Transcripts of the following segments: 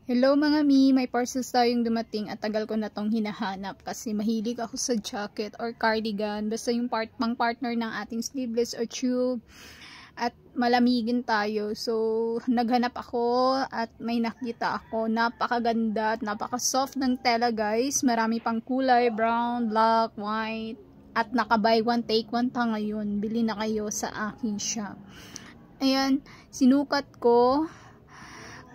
Hello mga mi, may parcels tayong dumating at tagal ko na tong hinahanap kasi mahilig ako sa jacket or cardigan. Basta yung pang partner ng ating sleeveless or tube at malamigin tayo. So naghanap ako at may nakita ako. Napakaganda at napaka-soft ng tela guys. Marami pang kulay, brown, black, white. At naka-buy one take one pa ngayon. Bili na kayo sa aking shop. Ayan, sinukat ko.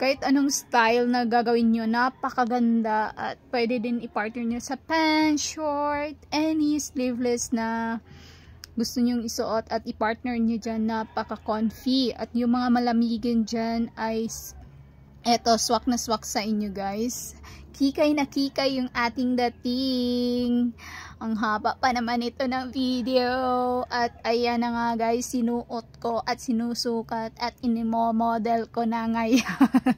Kahit anong style na gagawin nyo, napakaganda at pwede din i-partner nyo sa pants, short, any sleeveless na gusto nyong isuot at i-partner nyo dyan, napaka-comfy. At yung mga malamigin dyan ay eto, swak na swak sa inyo guys. Kikay na kikay yung ating dating. Ang haba pa naman ito ng video. At ayan na nga guys, sinuot ko at sinusukat at inimomodel ko na ngayon.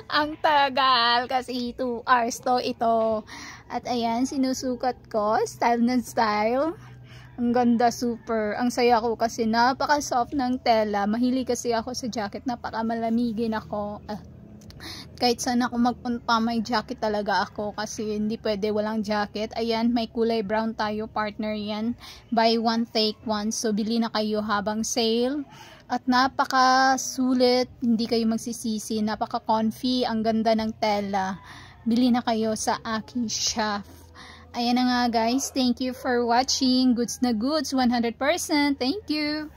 Ang tagal kasi 2 hours to ito. At ayan, sinusukat ko. Style na style. Ang ganda, super. Ang saya ko kasi napaka-soft ng tela. Mahilig kasi ako sa jacket. Napaka-malamigin ako. Kahit saan ako magpunta, may jacket talaga ako kasi hindi pwede walang jacket. Ayan, may kulay brown tayo, partner yan. Buy one, take one. So, bili na kayo habang sale. At napaka-sulit, hindi kayo magsisisi. Napaka-comfy, ang ganda ng tela. Bili na kayo sa aking shop. Ayan na nga guys, thank you for watching. Goods na goods, 100%. Thank you!